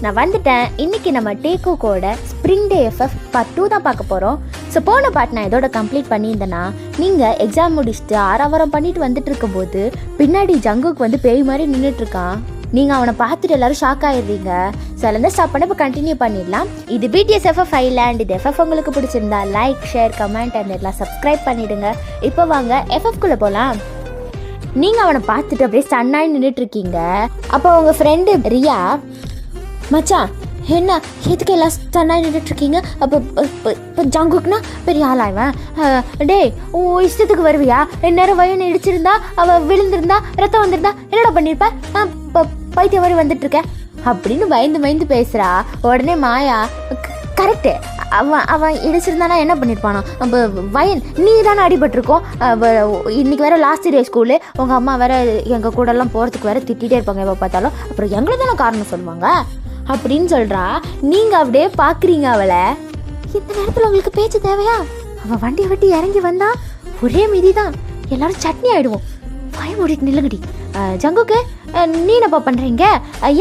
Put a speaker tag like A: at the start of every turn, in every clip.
A: நான் வந்துட்டேன். இன்னைக்கு நம்ம டேக்கோட ஸ்ப்ரிங் டே எஃப்எஃப் பார்ட் 2 தான் பார்க்க போகிறோம். ஸோ போன பார்ட் நான் இதோட கம்ப்ளீட் பண்ணியிருந்தேன்னா, நீங்கள் எக்ஸாம் முடிச்சுட்டு ஆறாவரம் பண்ணிட்டு வந்துட்டு இருக்கும்போது பின்னாடி ஜங்குக்கு வந்து பேய் மாதிரி நின்றுட்டுருக்கான். நீங்கள் அவனை பார்த்துட்டு எல்லாரும் ஷாக் ஆகிடுறீங்க. ஸோ அதுலேருந்து ஸ்டாப் பண்ண இப்போ கண்டினியூ பண்ணிடலாம். இது பிடிஎஸ் எஃப்எஃப் ஐலாண்ட். இது எஃப்எஃப் உங்களுக்கு பிடிச்சிருந்தா லைக், ஷேர், கமெண்ட் அண்ட் எல்லாம் சப்ஸ்கிரைப் பண்ணிவிடுங்க. இப்போ வாங்க எஃப்எஃப்குள்ளே போகலாம். நீங்கள் அவனை பார்த்துட்டு அப்படியே ஸ்டன்னாகி நின்றுட்டுருக்கீங்க. அப்போ உங்கள் ஃப்ரெண்டு ரியா, மச்சான் என்ன எதுக்கு எல்லாம் ஸ்டன்னாகி நின்றுட்டுருக்கீங்க? அப்போ இப்போ ஜங்குக்குனா பெரிய ஆளாய்வன். டே உன் இஷ்டத்துக்கு வருவியா? நேரம் வயனை இடிச்சிருந்தா, அவள் விழுந்திருந்தா, ரத்தம் வந்திருந்தா என்னடா பண்ணியிருப்பேன்? இப்போ பைத்தியம் மாதிரி வந்துட்டுருக்க அப்படின்னு பயந்து பேசுகிறா. உடனே மாயா, கரெக்டு, அவன் இடிச்சிருந்தானா என்ன பண்ணியிருப்பானோ? அப்போ வயன் நீ தானே அடிபட்டிருக்கோம். இன்னைக்கு வேற லாஸ்ட் டே ஸ்கூலு. உங்கள் அம்மா வேற எங்கள் கூடலாம் போகிறதுக்கு வேற திட்டிகிட்டே இருப்பாங்க எப்போ பார்த்தாலும். அப்புறம் எங்களை தானே காரணம் சொல்லுவாங்க அப்படின்னு சொல்கிறா. நீங்கள் அப்படியே பார்க்குறீங்க அவளை. இந்த நேரத்தில் உங்களுக்கு பேச்சு தேவையா? அவள் வண்டியை விட்டு இறங்கி வந்தா ஒரே மிதி தான், எல்லாரும் சட்னி ஆகிடுவோம். பயம் ஓடிட்டு நில்லுங்கடி. ஜங்குக்கு நீ என்னப்பா பண்ணுறீங்க?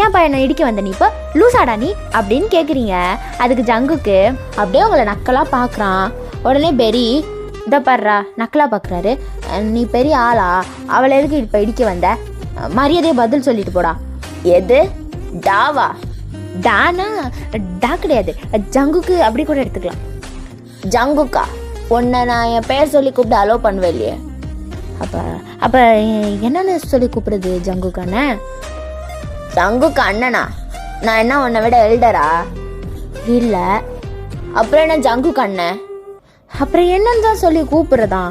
A: ஏன் பையனை இடிக்க வந்த நீ இப்போ லூசாடா நீ அப்படின்னு கேட்குறீங்க. அதுக்கு ஜங்குக்கு அப்படியே உங்களை நக்கலாக பார்க்குறான். உடனே பெரி, இதை பாடுறா நக்கலாக பார்க்குறாரு. நீ பெரிய ஆளா? அவளை எதுக்கு இப்போ இடிக்க வந்த? மரியாதையை பதில் சொல்லிட்டு போடா. எது டாவா? டானா? டா கிடையாது, ஜங்குக்கு அப்படி கூட எடுத்துக்கலாம். ஜங்குக்கா? உன்னை நான் என் பேர் சொல்லி கூப்பிட்டு அலோவ் பண்ணுவேன் இல்லையே. அப்போ என்னன்னு சொல்லி கூப்பிடுறது ஜங்குக்கு அண்ணன்? ஜங்குக்கு அண்ணனா? நான் என்ன உன்னை விட எல்டரா? இல்லை. அப்புறம் என்ன ஜங்குக்கு அண்ணன்? அப்புறம் என்னன்னு தான் சொல்லி கூப்பிடுறதா?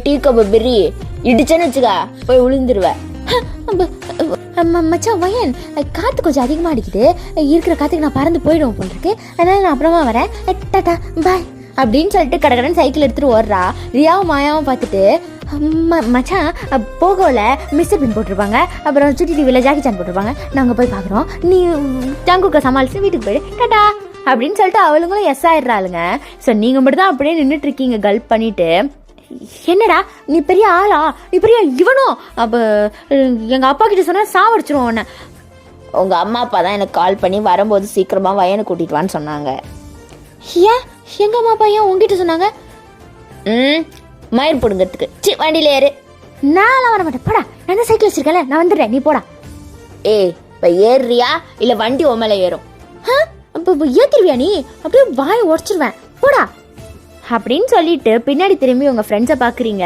A: டீ கப்பு பிரி இடிச்சேன்னு வச்சுக்க போய் விழுந்துருவேன். மச்சான் வயன், காற்று கொஞ்சம் அதிகமாக அடிக்குது. இருக்கிற காற்றுக்கு நான் பறந்து போயிடுவோம் போல் இருக்கு. அதனால நான் அப்புறமா வரேன், டாடா பாய் அப்படின்னு சொல்லிட்டு கடகடன் சைக்கிள் எடுத்துகிட்டு ஓடுறா. ரியாவும் மாயாவும் பார்த்துட்டு, மச்சான் போகல மிஸ்டர் பின் போட்டிருப்பாங்க, அப்புறம் சுட்டி டிவியில் ஜாக்கி சான் போட்டிருப்பாங்க, நாங்கள் போய் பார்க்குறோம், நீ ஜங்குக்க சமாளிச்சு வீட்டுக்கு போயிடு டாடா அப்படின்னு சொல்லிட்டு அவளுங்களும் எஸ் ஆயிடுறாளுங்க. ஸோ நீங்கள் மட்டும் தான் அப்படியே நின்றுட்டுருக்கீங்க கல்ப் பண்ணிட்டு. என்னடா நீ பெரிய ஆளா? நீ பெரிய இவனோ? அப்போ எங்கள் அப்பா கிட்ட சொன்னால் சாவடிச்சிருவோம் உன்னை. உங்கள் அம்மா அப்பா தான் எனக்கு கால் பண்ணி வரும்போது சீக்கிரமாக வயனை கூட்டிகிட்டு வான்னு சொன்னாங்க. ஏன் எங்கள் அம்மா அப்பா ஏன் உங்ககிட்ட சொன்னாங்க? மயிர் பிடுங்கிறதுக்கு. வண்டியில் ஏறு. நான்லாம் வர மாட்டேன், போடா. நான் தான் சைக்கிள் வச்சிருக்கேன்ல, நான் வந்துடுறேன், நீ போடா. இப்போ ஏறுறியா இல்லை வண்டி உன் ஏறும்? அப்போ ஏற்றிருவியா நீ? அப்படியே வாயை உடச்சிருவேன், போடா அப்படின்னு சொல்லிட்டு பின்னாடி திரும்பி உங்கள் ஃப்ரெண்ட்ஸை பார்க்குறீங்க.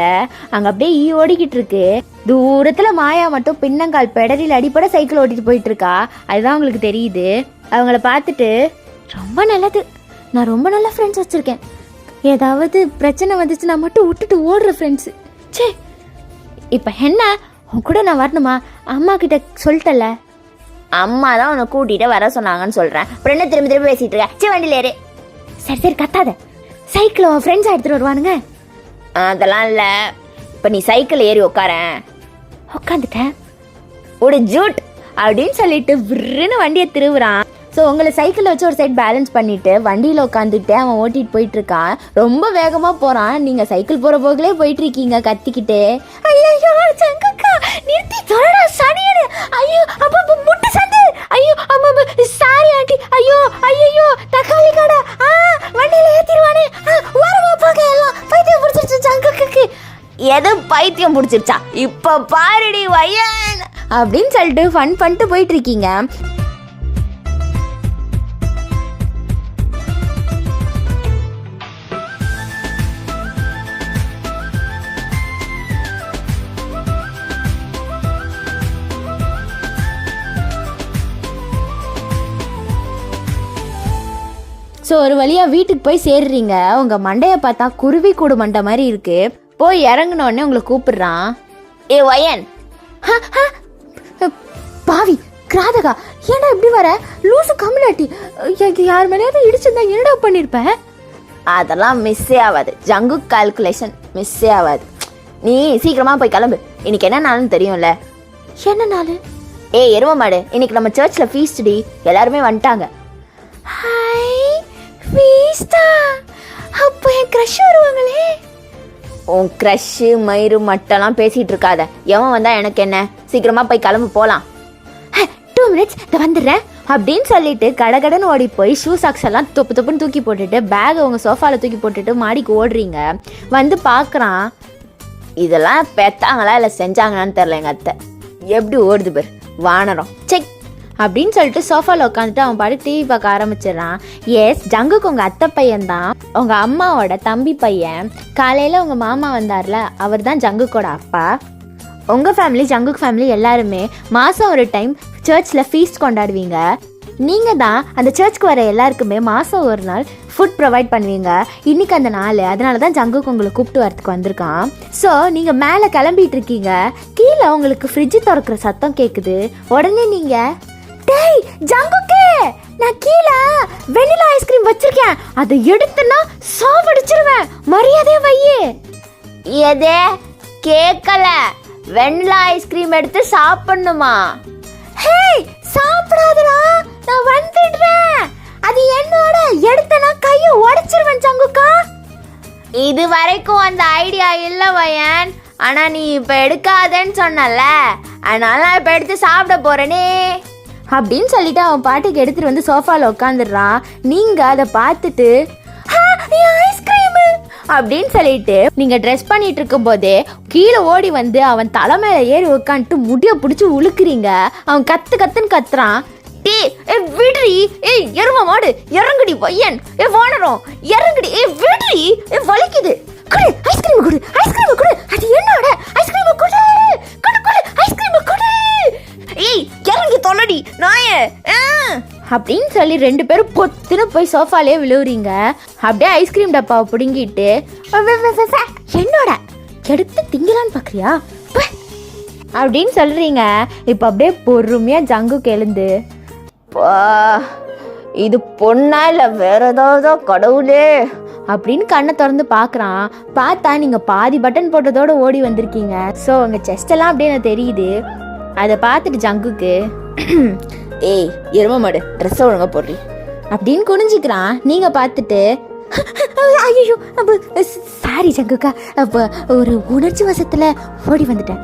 A: அங்கே அப்படியே ஓடிக்கிட்டு இருக்கு. தூரத்தில் மாயா மட்டும் பின்னங்கால் பெடலில் அடிப்பட சைக்கிள் ஓட்டிட்டு போயிட்டு இருக்கா. அதுதான் உங்களுக்கு தெரியுது. அவங்கள பார்த்துட்டு, ரொம்ப நல்லது, நான் ரொம்ப நல்ல ஃப்ரெண்ட்ஸ் வச்சுருக்கேன். ஏதாவது பிரச்சனை வந்துச்சு நான் மட்டும் விட்டுட்டு ஓடுற ஃப்ரெண்ட்ஸு. சே, இப்போ என்ன உன் கூட நான் வரணுமா? அம்மா கிட்ட சொல்லிட்டல. அம்மா தான் உன்னை கூட்டிகிட்டு வர சொன்னாங்கன்னு சொல்கிறேன். அப்புறம் என்ன திரும்பி பேசிகிட்டு இருக்க? வண்டியில் ஏறு. சரி கத்தாத. சைக்கிள் உன் ஃப்ரெண்ட்ஸாக எடுத்துகிட்டு வருவானுங்க. அதெல்லாம் இல்லை. இப்போ நீ சைக்கிள் ஏறி உட்காந்துட்டேன் ஒரு ஜூட் அப்படின்னு சொல்லிட்டு விருன்னு வண்டியை திருவுறான். ஸோ உங்களை சைக்கிளில் வச்சு ஒரு சைட் பேலன்ஸ் பண்ணிவிட்டு வண்டியில் உட்காந்துக்கிட்டே அவன் ஓட்டிகிட்டு போயிட்டுருக்கான். ரொம்ப வேகமாக போகிறான். நீங்கள் சைக்கிள் போகிற போகலே போயிட்டுருக்கீங்க கத்திக்கிட்டே. ஐயோ சங்கக்கா நிறுத்தி தொடடா சனியனு. ஐயோ அப்போ முட்டை சந்து. ஐயோ அம்மா சாரி ஆண்டி. ஐயோ தக்காளி கடை. வண்டியில் ஏற்றிடுவானே. ஓரமாக போக எல்லாம் பைத்தியம் பிடிச்சிருச்சு சங்கக்கு. எது பைத்தியம் பிடிச்சிருச்சா? இப்போ பாருடி வயன் அப்படின்னு சொல்லிட்டு ஃபன் பண்ணிட்டு போயிட்டுருக்கீங்க. ஸோ ஒரு வழியாக வீட்டுக்கு போய் சேர்றீங்க. உங்கள் மண்டையை பார்த்தா குருவி கூடு மண்டை மாதிரி இருக்கு. போய் இறங்கினோடனே உங்களை கூப்பிடுறான். வயன். பாவி கிராதகா, ஏன்னா இப்படி வர? லூசு கம்யூனிட்டி, யார் மேலேயாவது இடிச்சிருந்தா என்னடா பண்ணியிருப்பேன்? அதெல்லாம் மிஸ்ஸே ஆகாது. ஜங்கு கால்குலேஷன் மிஸ்ஸே ஆகாது. நீ சீக்கிரமாக போய் கிளம்பு. இன்னைக்கு என்ன நாள்னு தெரியும்ல? என்ன நாள்? எரும மாடு, இன்னைக்கு நம்ம சர்ச்சில் ஃபீஸ்ட் டி, எல்லாருமே வந்துட்டாங்க. அப்போ என் க்ரஷ் வருவாங்களே. உன் க்ரஷ்ஷு மயிறு மட்டெல்லாம் பேசிகிட்டு இருக்காத. எவன் வந்தா எனக்கு என்ன? சீக்கிரமாக போய் கிளம்பு போகலாம். 2 minutes வந்துடுறேன். அப்படின்னு சொல்லிட்டு கடகடன்னு ஓடி போய் ஷூ சாக்ஸ் எல்லாம் தொப்பு தொப்புன்னு தூக்கி போட்டுட்டு பேக் உங்கள் சோஃபாவில் தூக்கி போட்டுட்டு மாடிக்கு ஓடுறீங்க. வந்து பார்க்குறான், இதெல்லாம் பெத்தாங்களா இல்லை செஞ்சாங்களான்னு தெரில எங்கள் அத்தை, எப்படி ஓடுது பேர் வானரம் செக் அப்படின்னு சொல்லிட்டு சோஃபாவில் உட்காந்துட்டு அவன் பாட்டு டிவி பார்க்க ஆரம்பிச்சிடறான். எஸ், ஜங்குக்கு உங்கள் அத்தை பையன்தான், உங்கள் அம்மாவோட தம்பி பையன். காலையில் உங்கள் மாமா வந்தார்ல, அவர் தான் ஜங்குக்கோட அப்பா. உங்கள் ஃபேமிலி, ஜங்குக் ஃபேமிலி எல்லாருமே மாதம் ஒரு டைம் சர்ச்சில் ஃபீஸ்ட் கொண்டாடுவீங்க. நீங்கள் தான் அந்த சர்ச்சுக்கு வர எல்லாருக்குமே மாதம் ஒரு நாள் ஃபுட் ப்ரொவைட் பண்ணுவீங்க. இன்றைக்கி அந்த நாள், அதனால தான் ஜங்குக்கு உங்களை கூப்பிட்டு வரத்துக்கு வந்திருக்கான். ஸோ நீங்கள் மேலே கிளம்பிட்டு இருக்கீங்க, கீழே உங்களுக்கு ஃப்ரிட்ஜு திறக்கிற சத்தம் கேட்குது. உடனே நீங்கள், டேய் ஜங்குக்கே, நான் கீழே வெண்ணிலா ஐஸ்கிரீம் வச்சிருக்கேன், அதை எடுத்துன்னா சாவடிச்சிருவேன், மரியாதையே வையே. எதே கேட்கல, வெண்ணிலா ஐஸ்கிரீம் எடுத்து சாப்பிடணுமா? ஹே சாப்பிடாதடா, நான் வந்துடுறேன், அது என்னோட, எடுத்தனா கையை உடைச்சிருவேன் ஜங்குக்கா. இது வரைக்கும் அந்த ஐடியா இல்லை வயன், ஆனா நீ இப்ப எடுக்காதேன்னு சொன்னல, அதனால நான் இப்ப எடுத்து சாப்பிட போறேனே அப்படின்னு சொல்லிட்டு அவன் பாட்டுக்கு எடுத்துட்டு வந்து சோஃபால உட்காந்துடுறான். நீங்க அதை பார்த்துட்டு ஐஸ்கிரீம் அப்படின்னு சொல்லிட்டு நீங்க ட்ரெஸ் பண்ணிட்டு இருக்கும் போதே கீழே ஓடி வந்து அவன் தலை மேல ஏறி உட்காந்துட்டு முடிய பிடிச்சி உழுக்குறீங்க. அவன் கத்து கத்துன்னு கத்துறான், டே ஏ விடுறி, ஏ எரும மாடு இறங்குடி பையன், ஏ வானரம் இறங்குடி, ஏ விடுறி, ஏ வலிக்குது, குடு ஐஸ்கிரீம் குடு, ஐஸ்கிரீம் குடு, அது என்னோட ஐஸ்கிரீம் குடு, குடு குடு ஐஸ்கிரீம் குடு, ஏய் இறங்கி தொல்லடி நாயே அப்படின்னு சொல்லி ரெண்டு பேரும் பொத்துன்னு போய் சோஃபாலே விழுவுறீங்க. அப்படியே ஐஸ்கிரீம் டப்பாவை பிடுங்கிட்டு, என்னோட எடுத்து திங்கலான்னு பார்க்குறியா அப்படின்னு சொல்கிறீங்க. இப்போ அப்படியே பொறுமையாக ஜங்குக்கு எழுந்து, இது பொண்ணா இல்லை வேற ஏதாவது கடவுளே அப்படின்னு கண்ணை திறந்து பார்க்குறான். பார்த்தா நீங்கள் பாதி பட்டன் போட்டதோடு ஓடி வந்திருக்கீங்க. ஸோ உங்கள் செஸ்டெல்லாம் அப்படியே எனக்கு தெரியுது. அதை பார்த்துட்டு ஜங்குக்கு, ஏய் எரும மாடு ட்ரெஸ்ஸை ஒழுங்கா போடுறி அப்படின்னு குனிஞ்சிக்கிறான். நீங்கள் பார்த்துட்டு, ஐயோ சாரி ஜங்குக்கா, அப்போ ஒரு உணர்ச்சி வசத்தில் ஓடி வந்துட்டேன்.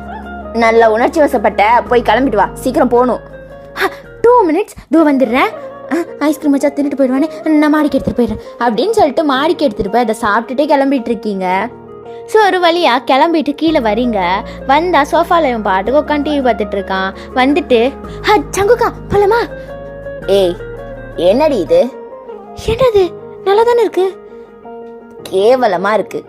A: நல்ல உணர்ச்சி வசப்பட்ட, போய் கிளம்பிட்டு வா, சீக்கிரம் போகணும். 2 minutes தூ வந்துடுறேன், ஐஸ்கிரீம் வச்சா தின்னுட்டு போயிடுவானே, நான் மாடிக்கு எடுத்துகிட்டு போயிடுறேன் அப்படின்னு சொல்லிட்டு மாடிக்கு எடுத்துகிட்டு போய் அதை சாப்பிட்டுட்டே கிளம்பிட்டு இருக்கீங்க. ஸோ ஒரு வழியாக கிளம்பிட்டு கீழே வரீங்க. வந்தால் சோஃபாவில் இவன் பாட்டுக்கு உட்காந்து டிவி பார்த்துட்டு இருக்கான். வந்துட்டு, ஜங்குக்கா போலாமா? ஏய் என்னடி இது, என்னது நல்லா தானே இருக்கு, கேவலமாக இருக்கு,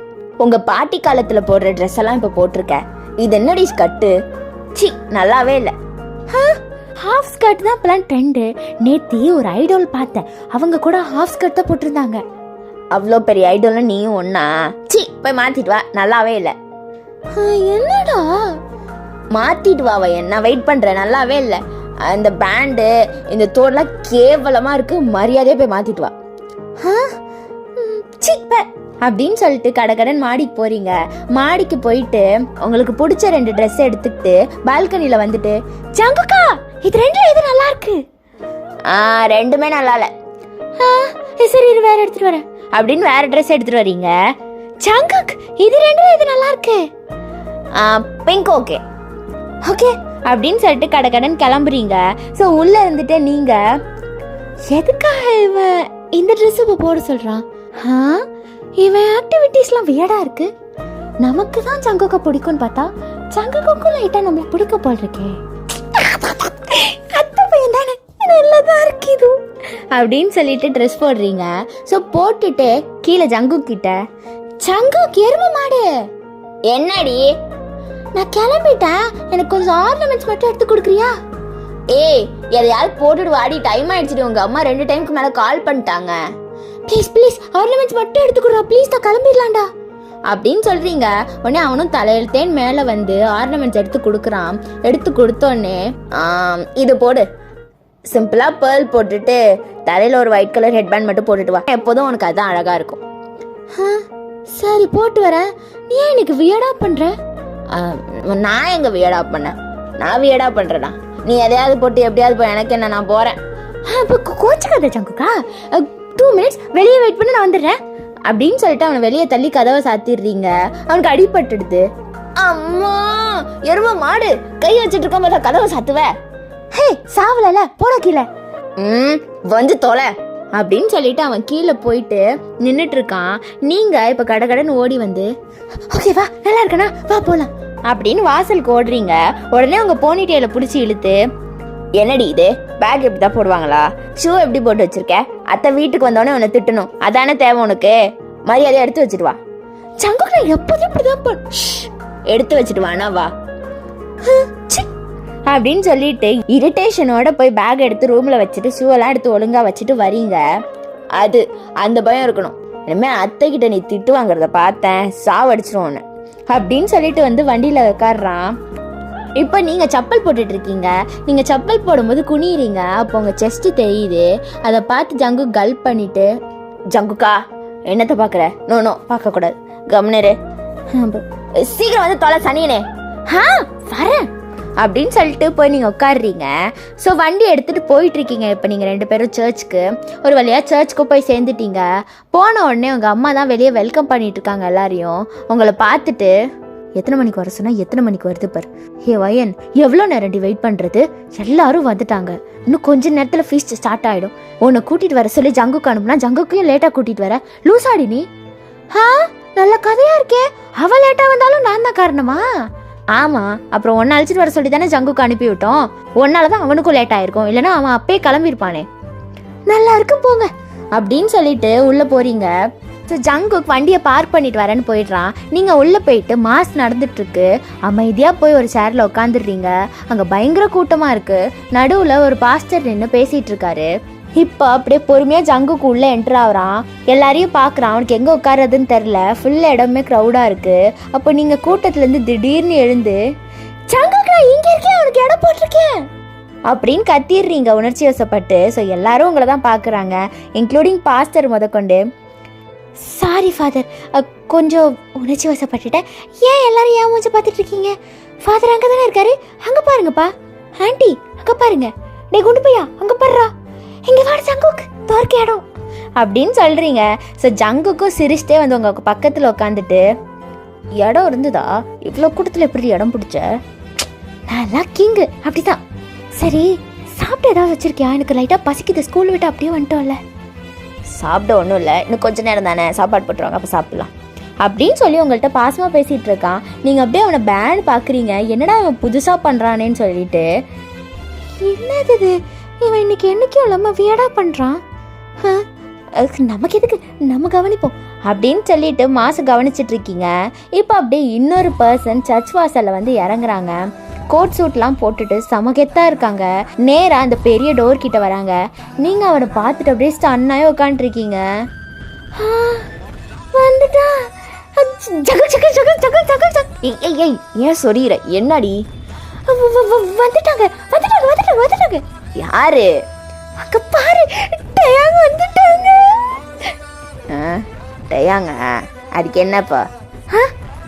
A: உங்கள் பாட்டி காலத்தில் போடுற ட்ரெஸ் எல்லாம் இப்போ போட்டிருக்க, இது என்னடி ஸ்கர்ட்டு, சி நல்லாவே இல்லை. ஹாஃப் ஸ்கர்ட் தான் இப்போலாம் ட்ரெண்டு. நேற்று ஒரு ஐடோல் பார்த்தேன், அவங்க கூட ஹாஃப் ஸ்கர்ட் தான் போட்டிருந்தாங்க. அவ்வளோ பெரிய ஐடோல்ல நீயும் ஒன்னா, சி போய் மாத்திட்டு வா, நல்லாவே இல்லை. என்னடா மாத்திட்டு வாவ, என்ன வெயிட் பண்றேன், நல்லாவே இல்லை, அந்த பேண்டு இந்த தோடெல்லாம் கேவலமா இருக்கு, மரியாதையே போய் மாத்திட்டு வா அப்படின்னு சொல்லிட்டு கடகடன் மாடிக்கு போறீங்க. மாடிக்கு போயிட்டு உங்களுக்கு பிடிச்ச 2 ட்ரெஸ் எடுத்துக்கிட்டு பால்கனில வந்துட்டு, ஜங்குக்கா இது 2ல எது நல்லா இருக்கு? ரெண்டுமே நல்லா இல்லை. சரி இது வேற எடுத்துட்டு வரேன் அப்படின்னு வேற ட்ரெஸ் எடுத்துட்டு வரீங்க. ஜங்குக் இது 2ல எது நல்லா இருக்கு? பிங்க் ஓகே ஓகே அப்படின்னு சொல்லிட்டு கடகடன் கிளம்புறீங்க. ஸோ உள்ள இருந்துட்டு நீங்க, எதுக்காக இவன் இந்த ட்ரெஸ் இப்போ போட சொல்றான்? இவன் ஆக்டிவிட்டீஸ்லாம் வியடா இருக்கு. நமக்கு தான் ஜங்குக்கா பிடிக்கும்னு பார்த்தா ஜங்குக்கும் லைட்டா நம்மளுக்கு பிடிக்க போல் இருக்கே. அத்தை பையன் தானே, நல்லதா இருக்கு இது அப்படின்னு சொல்லிட்டு ட்ரெஸ் போடுறீங்க. ஸோ போட்டுட்டு கீழே ஜங்கு கிட்ட, ஜங்குக் எரும மாடு என்னடி, நான் கிளம்பிட்டேன், எனக்கு கொஞ்சம் ஆர்னமெண்ட்ஸ் மட்டும் எடுத்து கொடுக்குறியா? ஏய் எதையாவது போட்டுட்டு வாடி, டைம் ஆயிடுச்சுட்டு, உங்க அம்மா 2 டைமுக்கு மேல கால் பண்ணிட்டாங்க, ப்ளீஸ் ப்ளீஸ் ஆர்னமெண்ட்ஸ் மட்டும் எடுத்துக்கிறா ப்ளீஸ், தான் கிளம்பிடலாம்டா அப்படின்னு சொல்றீங்க. உடனே அவனும் தலையெழுத்தேன் மேலே வந்து ஆர்னமெண்ட்ஸ் எடுத்து கொடுக்குறான். எடுத்து கொடுத்தோடனே, இது போடு, சிம்பிளா பேர்ல் போட்டுட்டு தலையில ஒரு ஒயிட் கலர் ஹெட்பேண்ட் மட்டும் போட்டுட்டு வா, எப்போதும் உனக்கு அதுதான் அழகா இருக்கும். சரி போட்டு வரேன். நீ ஏன் எனக்கு வியடா பண்ற? நான் எங்க வியடா பண்ணேன், நான் வியடா பண்றேனா? நீ எதையாவது போட்டு எப்படியாவது போய், எனக்கு என்ன, நான் போறேன். கோச்சுக்காத ஜங்குக்கா, 2 minutes வெளியே வெயிட் பண்ண, நான் வந்துடுறேன் அப்படின்னு சொல்லிட்டு அவனை வெளியே தள்ளி கதவை சாத்திடுறீங்க. அவனுக்கு அடிபட்டுடுது. அம்மா எரும மாடு, கை வச்சுட்டு இருக்க போது கதவை சாத்துவ, ஹே சாவல போட கீழே வந்து தொலை அப்படின்னு சொல்லிட்டு அவன் கீழே போயிட்டு நின்றுட்டு இருக்கான். நீங்க இப்ப கடகடன்னு ஓடி வந்து ஓகேவா நல்லா இருக்கனா வா போலாம் அப்படின்னு வாசலுக்கு ஓடுறீங்க. உடனே உங்க போனிட்டேல பிடிச்சி இழுத்து, என்னடி இது பேக் எப்படி தான் போடுவாங்களா, ஷூ எப்படி போட்டு வச்சிருக்க, அத்தை வீட்டுக்கு வந்தோடனே உன்னை திட்டணும் அதானே தேவை உனக்கு, மரியாதையை எடுத்து வச்சுட்டு வா. சங்குக்கு நான் எப்போதும் இப்படிதான் எடுத்து வச்சுட்டு வானா வா அப்படின்னு சொல்லிட்டு இரிட்டேஷனோட போய் பேக் எடுத்து ரூம்ல வச்சுட்டு ஷூவெல்லாம் எடுத்து ஒழுங்கா வச்சுட்டு வரீங்க. அது அந்த பயம் இருக்கணும். இனிமே அத்தை கிட்ட நீ திட்டு வாங்குறத பார்த்தேன் சாவடிச்சிரும் அப்படின்னு சொல்லிட்டு வந்து வண்டியில உட்காடுறான். இப்போ நீங்கள் செப்பல் போட்டுட்டு இருக்கீங்க. நீங்கள் செப்பல் போடும்போது குனிறீங்க. அப்போ உங்கள் செஸ்ட் தெரியுது. அதை பார்த்து ஜங்கு கல்ப் பண்ணிட்டு, ஜங்குக்கா என்னத்தை பார்க்குற, நோ பார்க்கக்கூடாது, கவனிரு, சீக்கிரம் வந்து தொலை சனியனே வரேன் அப்படின்னு சொல்லிட்டு போய் நீங்கள் உட்காடுறீங்க. ஸோ வண்டி எடுத்துகிட்டு போயிட்டுருக்கீங்க. இப்போ நீங்கள் 2 பேரும் சர்ச்சுக்கு ஒரு வழியாக சர்ச்சுக்கு போய் சேர்ந்துட்டீங்க. போன உடனே உங்கள் அம்மா தான் வெளியே வெல்கம் பண்ணிட்டு இருக்காங்க எல்லாரையும். உங்களை பார்த்துட்டு, எத்தனை மணிக்கு வர சொன்னா எத்தனை மணிக்கு வருது பார், ஹே வயன் எவ்வளோ நேரண்டி வெயிட் பண்ணுறது, எல்லாரும் வந்துட்டாங்க, இன்னும் கொஞ்ச நேரத்தில் ஃபீஸ்ட் ஸ்டார்ட் ஆகிடும், உன்னை கூட்டிகிட்டு வர சொல்லி ஜங்குக்கு அனுப்புனா ஜங்குக்கையும் லேட்டாக கூட்டிகிட்டு வர, லூசாடி நீ. நல்ல கதையாக இருக்கே, அவள் லேட்டாக வந்தாலும் நான் தான் காரணமா? ஆமாம், அப்புறம் ஒன்றை அழைச்சிட்டு வர சொல்லி தானே ஜங்குக்கு அனுப்பி விட்டோம், ஒன்னால தான் அவனுக்கும் லேட் ஆயிருக்கும், இல்லைன்னா அவன் அப்பயே கிளம்பியிருப்பானே. நல்லா இருக்கு போங்க அப்படின்னு சொல்லிட்டு உள்ளே போறீங்க. ஸோ ஜங்குக் வண்டியை பார்க் பண்ணிட்டு வரேன்னு போயிடுறான். நீங்கள் உள்ளே போயிட்டு மாஸ் நடந்துட்டுருக்கு. அமைதியாக போய் ஒரு சேரில் உட்காந்துடுறீங்க. அங்கே பயங்கர கூட்டமாக இருக்குது. நடுவில் ஒரு பாஸ்டர் நின்று பேசிகிட்டு இருக்காரு. இப்போ அப்படியே பொறுமையாக ஜங்குக்கு உள்ளே என்ட்ரு ஆகுறான். எல்லாரையும் பார்க்குறான். அவனுக்கு எங்கே உட்காரதுன்னு தெரில. ஃபுல் இடமே க்ரௌடாக இருக்குது. அப்போ நீங்கள் கூட்டத்துலேருந்து திடீர்னு எழுந்து, ஜங்குக் நான் இங்கே இருக்கேன், அவனுக்கு இடம் போட்டிருக்கேன் அப்படின்னு கத்திடுறீங்க உணர்ச்சி வசப்பட்டு. ஸோ எல்லாரும் உங்களை தான் பார்க்குறாங்க, இன்க்ளூடிங் பாஸ்டர் முதற்கொண்டு. சாரி ஃபாதர், கொஞ்சம் உணர்ச்சி வசப்பட்டுட்டேன். ஏன் எல்லாரும் ஏன் மூஞ்சி பார்த்துட்டு இருக்கீங்க? ஃபாதர் அங்கே தானே இருக்காரு, அங்கே பாருங்கப்பா. ஆண்டி அங்கே பாருங்க, டே குண்டு பையா அங்கே பாடுறா, இங்கே வாட ஜங்குக் தோற்க இடம் அப்படின்னு சொல்கிறீங்க. ஸோ ஜங்குக்கும் சிரிச்சிட்டே வந்து உங்கள் பக்கத்தில் உட்காந்துட்டு, இடம் இருந்ததா, இவ்வளோ கூட்டத்தில் எப்படி இடம் பிடிச்ச, நான் கிங்கு அப்படிதான். சரி சாப்பிட்டு ஏதாவது வச்சிருக்கியா, எனக்கு லைட்டாக பசிக்குது, ஸ்கூல் விட்டு அப்படியே வந்துட்டோம்ல. சாப்பிட ஒன்றும் இல்லை, இன்னும் கொஞ்சம் நேரம் தானே, சாப்பாடு போட்டுருவாங்க அப்போ சாப்பிட்லாம் அப்படின்னு சொல்லி உங்கள்கிட்ட பாசமாக பேசிகிட்டு இருக்கான். நீங்கள் அப்படியே அவனை பேன் பார்க்குறீங்க. என்னடா அவன் புதுசாக பண்ணுறானேன்னு சொல்லிட்டு, என்னது இவன் இன்னைக்கு என்னைக்கும் இல்லாமல் வியடா பண்ணுறான், நமக்கு எதுக்கு, நம்ம கவனிப்போம் அப்படின்னு சொல்லிட்டு மாசு கவனிச்சிட்டு இருக்கீங்க. இப்போ அப்படியே இன்னொரு பர்சன் சர்ச் வாசலில் வந்து இறங்குறாங்க. கோட் சூட்லாம் போட்டுட்டு சமகெத்தாக இருக்காங்க. நேராக அந்த பெரிய டோர் கிட்ட வராங்க. நீங்கள் அவனை பார்த்துட்டு அப்படியே ஸ்டன்னாகவே உட்காந்துருக்கீங்க. வந்துட்டா ஏன் சொல்லிடுற, என்னடி வந்துட்டாங்க வந்துட்டாங்க வந்துட்டாங்க வந்துட்டாங்க. யாரு? அங்க பாரு, டயாங்க வந்துட்டாங்க. டயாங்க, அதுக்கு என்னப்பா?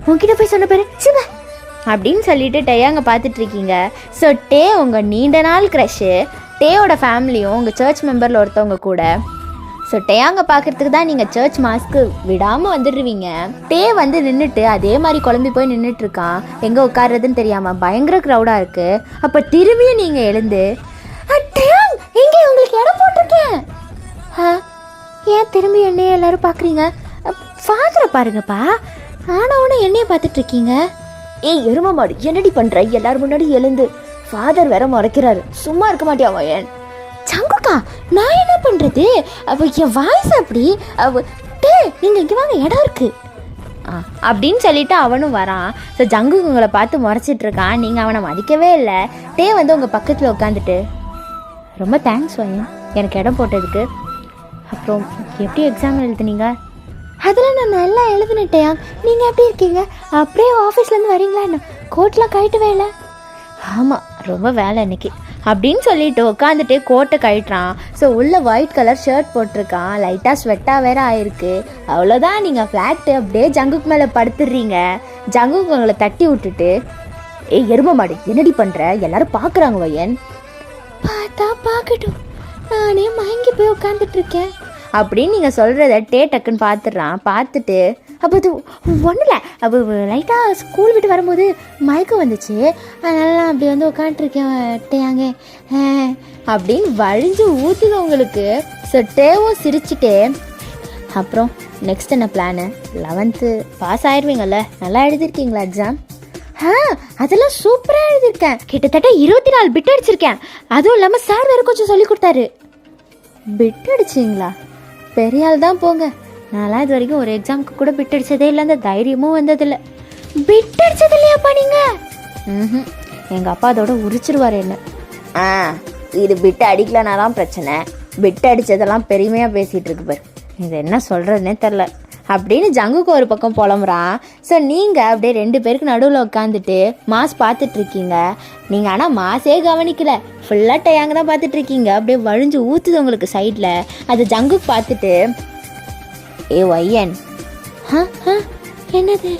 A: உங்ககிட்ட போய் சொன்ன பாரு சிவா அப்படின்னு சொல்லிட்டு டேயாங்க பார்த்துட்டு இருக்கீங்க. ஸோ டே உங்கள் நீண்ட நாள் க்ரஷ்ஷு. டேயோட ஃபேமிலியும் உங்கள் சர்ச் மெம்பரில் ஒருத்தவங்க கூட. ஸோ டேயாங்க பார்க்குறதுக்கு தான் நீங்கள் சர்ச் மாஸ்க்கு விடாமல் வந்துடுவீங்க. டே வந்து நின்றுட்டு அதே மாதிரி குழம்பி போய் நின்றுட்டுருக்கான். எங்கே உட்கார்றதுன்னு தெரியாமல் பயங்கர க்ரௌடாக இருக்குது. அப்போ திரும்பியும் நீங்கள் எழுந்து, டேயாங் எங்கே உங்களுக்கு இடம் போட்டிருக்கேன். ஏன் திரும்பி என்னையே எல்லோரும் பார்க்குறீங்க? ஃபாதரை பாருங்கப்பா, ஆனவனை என்னையே பார்த்துட்ருக்கீங்க. ஏய் எரும மாடு, என்னடி பண்ற? எல்லாரும் முன்னாடி எழுந்து, ஃபாதர் வேற முறைக்கிறாரு, சும்மா இருக்க மாட்டியா வயன்? சங்குக்கா நான் என்ன பண்றது, அவ என் வாய்ஸ் அப்படி, அவ டே நீங்க இங்க வாங்க இடம் இருக்கு அப்படின்னு சொல்லிட்டு அவனும் வரான். ஸோ ஜங்கு உங்களை பார்த்து முறைச்சிட்டு இருக்கான். நீங்கள் அவனை மதிக்கவே இல்லை. டே வந்து உங்கள் பக்கத்தில் உட்காந்துட்டு, ரொம்ப தேங்க்ஸ் வயன் எனக்கு இடம் போட்டதுக்கு. அப்புறம் எப்படி எக்ஸாம் எழுதுனீங்க? அதில் நான் நல்லா எழுதுனட்டேயா. நீங்கள் எப்படி இருக்கீங்க? அப்படியே ஆஃபீஸ்லேருந்து வரீங்களா? என்ன கோட்லாம் கழட்டவே இல்லை? ஆமாம், ரொம்ப வேலை இன்னைக்கு அப்படின்னு சொல்லிட்டு உட்காந்துட்டு கோட்டை கழட்டுறான். ஸோ உள்ள ஒயிட் கலர் ஷர்ட் போட்டிருக்கான். லைட்டாக ஸ்வெட்டாக வேற ஆயிருக்கு. அவ்வளோதான், நீங்கள் ஃப்ளாட்டு அப்படியே ஜங்குக்கு மேலே படுத்துடுறீங்க. ஜங்குக்கு உங்களை தட்டி விட்டுட்டு, ஏய் எரும மாடு என்னடி பண்ணுற, எல்லாரும் பார்க்குறாங்க வயன். பார்த்தா பார்க்கட்டும், நானே மயங்கி போய் உட்காந்துட்டு இருக்கேன். அப்படின்னு நீங்கள் சொல்கிறத டக்குன்னு பார்த்துட்றான். பார்த்துட்டு அப்போ அது ஒன்றும் இல்லை, அப்போ லைட்டாக ஸ்கூல் விட்டு வரும்போது மயக்கம் வந்துச்சு, அதனால நான் அப்படி வந்து உட்காந்துருக்கேன் டேயாங்க அப்படின்னு வழிஞ்சு ஊற்றுது உங்களுக்கு. ஸோ டேவும் சிரிச்சுட்டே, அப்புறம் நெக்ஸ்ட் என்ன பிளானு? 11th பாஸ் ஆயிடுவீங்கல்ல, நல்லா எழுதிருக்கீங்களா எக்ஸாம்? அதெல்லாம் சூப்பராக எழுதியிருக்கேன், கிட்டத்தட்ட 24 பிட் அடிச்சிருக்கேன். அதுவும் இல்லாமல் சார் வேறு கொஞ்சம் சொல்லி கொடுத்தாரு. பிட் அடிச்சிங்களா? பெரிய ஆள் தான் போங்க. நான்லாம் இது வரைக்கும் ஒரு எக்ஸாமுக்கு கூட பிட் அடித்ததே இல்லை, அந்த தைரியமும் வந்ததில்லை. பிட் அடித்தது இல்லையாப்பா நீங்கள்? எங்கள் அப்பா அதோட உரிச்சிருவார் என்ன. இது பிட்டு அடிக்கலனா தான் பிரச்சனை, பிட்டு அடித்ததெல்லாம் பெருமையாக பேசிகிட்டு இருக்கு பாரு, இது என்ன சொல்கிறதுனே தெரில அப்படின்னு ஜங்குக்கு ஒரு பக்கம் புலம்புறான். ஸோ நீங்கள் அப்படியே 2 பேருக்கு நடுவில் உட்காந்துட்டு மாஸ் பார்த்துட்ருக்கீங்க. நீங்கள் ஆனால் மாஸே கவனிக்கல, ஃபுல்லாக டயாங்க தான் பார்த்துட்ருக்கீங்க. அப்படியே வழிஞ்சு ஊற்றுது உங்களுக்கு சைடில். அது ஜங்குக்கு பார்த்துட்டு, ஏ வையன், என்னது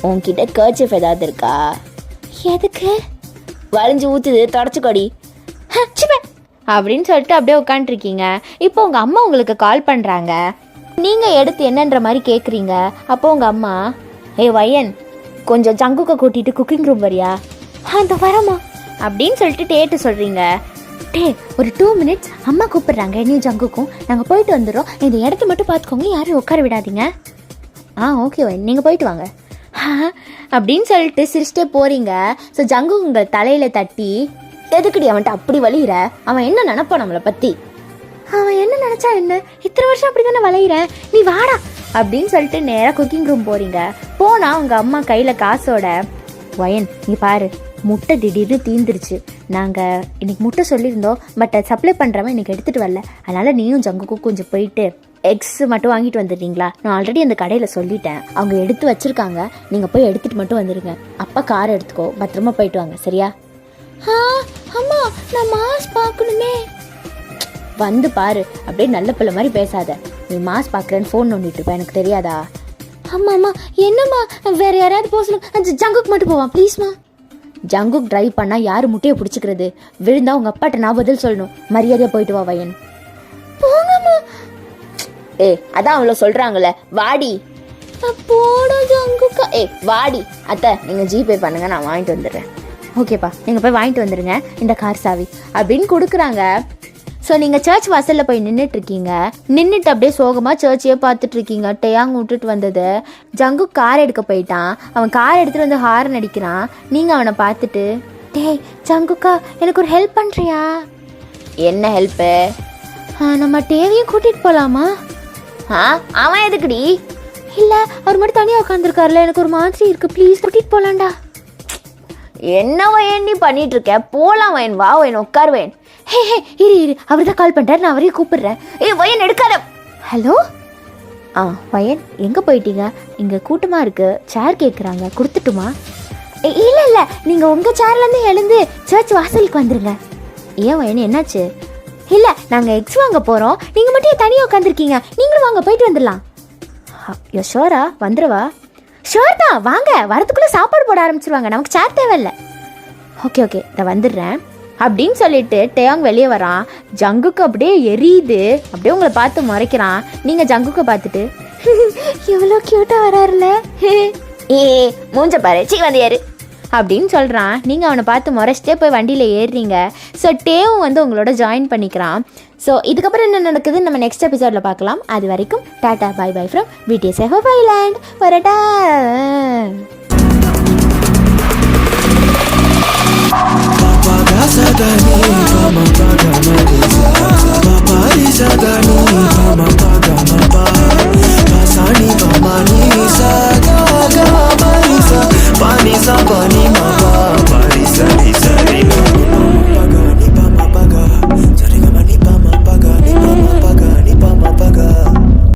A: உன்கிட்ட கர்ச்சிஃப் ஏதாவது இருக்கா? எதுக்கு? வழிஞ்சு ஊற்றுது, தொடச்சிக்கொடி அப்படின்னு சொல்லிட்டு அப்படியே உட்காந்துருக்கீங்க. இப்போ உங்கள் அம்மா உங்களுக்கு கால் பண்ணுறாங்க. நீங்கள் எடுத்து என்னன்ற மாதிரி கேட்குறீங்க. அப்போ உங்கள் அம்மா, ஏ வையன், கொஞ்சம் ஜங்குக்கை கூட்டிகிட்டு குக்கிங் ரூம் வரியா? அந்த வரமா அப்படின்னு சொல்லிட்டு டேட்டு சொல்கிறீங்க. ஒரு 2 minutes அம்மா கூப்பிடுறாங்க, என்னையும் ஜங்குக்கும், நாங்கள் போயிட்டு வந்துடுறோம், இந்த இடத்த மட்டும் பார்த்துக்கோங்க, யாரும் உட்கார விடாதீங்க. ஓகே வையன், நீங்கள் போயிட்டு வாங்க அப்படின்னு சொல்லிட்டு சிரிச்சிட்டே போகிறீங்க. ஸோ ஜங்கு உங்கள் தலையில் தட்டி, எதுக்குடி அவன்கிட்ட அப்படி வலிகிற? அவன் என்ன நினைப்பான் நம்மளை பற்றி? அவன் என்ன நினச்சா என்ன, இத்தனை வருஷம் அப்படி தானே வளையிறேன், நீ வாடா அப்படின்னு சொல்லிட்டு நேராக குக்கிங் ரூம் போகிறீங்க. போனால் உங்கள் அம்மா கையில் காசோட, வயன் நீ பாரு, முட்டை திடீர்னு தீந்துருச்சு, நாங்கள் இன்றைக்கி முட்டை சொல்லியிருந்தோம், பட் அதை சப்ளை பண்ணுறவன் இன்றைக்கி எடுத்துகிட்டு வரல, அதனால் நீயும் ஜங்குக்கும் கொஞ்சம் போயிட்டு எக்ஸ் மட்டும் வாங்கிட்டு வந்துடுறீங்களா? நான் ஆல்ரெடி அந்த கடையில் சொல்லிட்டேன், அவங்க எடுத்து வச்சுருக்காங்க, நீங்கள் போய் எடுத்துகிட்டு மட்டும் வந்துடுங்க. அப்பா கார் எடுத்துக்கோ, பத்திரமா போயிட்டு வாங்க, சரியா? அம்மா நான் மாஸ் பார்க்கணுமே. வந்து பாரு, அப்படியே நல்ல பிள்ளை மாதிரி பேசாத, நீ மாஸ் பார்க்குறேன்னு ஃபோன் நோண்டிட்டு இருப்பேன், எனக்கு தெரியாதா? ஆமாம்மா, என்னம்மா வேறு யாராவது போக சொல்லுங்க, ஜங்குக்கு மட்டும் போவான் ப்ளீஸ்மா. ஜங்குக் டிரைவ் பண்ணால் யார் முட்டையை பிடிச்சிக்கிறது? விழுந்தா உங்கள் அப்பாட்ட நான் பதில் சொல்லணும், மரியாதையாக போயிட்டு வா வயன். போங்கம்மா. அதான் அவ்வளோ சொல்கிறாங்களே, வாடி. போடா ஜங்குக்கா. வாடி அத்தை, நீங்கள் ஜிபே பண்ணுங்க, நான் வாங்கிட்டு வந்துடுறேன். ஓகேப்பா, நீங்கள் போய் வாங்கிட்டு வந்துடுங்க, இந்த கார் சாவி அப்படின்னு கொடுக்குறாங்க. ஸோ நீங்கள் சர்ச் வாசலில் போய் நின்றுட்டுருக்கீங்க. நின்றுட்டு அப்படியே சோகமாக சர்ச்சையே பார்த்துட்ருக்கீங்க. டேயாங் விட்டுட்டு வந்தது. ஜங்கு கார் எடுக்க போயிட்டான். அவன் கார் எடுத்துகிட்டு வந்து ஹாரன் அடிக்கிறான். நீங்கள் அவனை பார்த்துட்டு, டேய் ஜங்குக்கா, எனக்கு ஒரு ஹெல்ப் பண்ணுறியா? என்ன ஹெல்ப்பு? நம்ம டேவியும் கூட்டிகிட்டு போகலாமா? அவன் எதுக்குடி? இல்லை, அவர் மட்டும் தனியாக உட்காந்துருக்காருல, எனக்கு ஒரு மாதிரி இருக்குது, ப்ளீஸ் கூட்டிகிட்டு போகலாண்டா. என்ன வயன் நீ பண்ணிட்டு இருக்க? போலாம் வயன், வா வயன், உட்காருவேன். இரு, அவர் தான் கால் பண்ணுறாரு, நான் அவரையும் கூப்பிடுறேன். வயன் எடுக்காத. ஹலோ. வயன் எங்கே போயிட்டீங்க? இங்கே கூட்டமாக இருக்குது, சேர் கேட்குறாங்க, கொடுத்துட்டுமா? இல்லை, நீங்கள் உங்கள் சேர்லேருந்து எழுந்து சர்ச் வாசலுக்கு வந்துடுங்க. ஏன் வயன், என்னாச்சு? இல்லை, நாங்கள் எக்ஸ் வாங்க போகிறோம், நீங்கள் மட்டும் தனியாக உட்காந்துருக்கீங்க, நீங்களும் வாங்க, போயிட்டு வந்துடலாம். ஷோரா? வந்துடுவா? ஷோர் தான், வாங்க, வரதுக்குள்ளே சாப்பாடு போட ஆரம்பிச்சிருவாங்க, நமக்கு சேர் தேவையில்லை. ஓகே, இதை வந்துடுறேன் அப்படின்னு சொல்லிட்டு டேயாங் வெளியே வரான். ஜங்குக்கு அப்படியே எரியுது, அப்படியே உங்களை பார்த்து முறைக்கிறான். நீங்கள் ஜங்குக்கு பார்த்துட்டு, எவ்வளோ க்யூட்டாக வராருல, மூஞ்ச பாரு, வந்து ஏறு அப்படின்னு சொல்கிறான். நீங்கள் அவனை பார்த்து முறைச்சிட்டே போய் வண்டியில் ஏறுறீங்க. ஸோ டேவும் வந்து உங்களோட ஜாயின் பண்ணிக்கிறான். ஸோ இதுக்கப்புறம் என்ன நடக்குதுன்னு நம்ம நெக்ஸ்ட் எபிசோடில் பார்க்கலாம். அது வரைக்கும் tata bye bye from BTS Hope Island. வரட்டா. Pani sa pani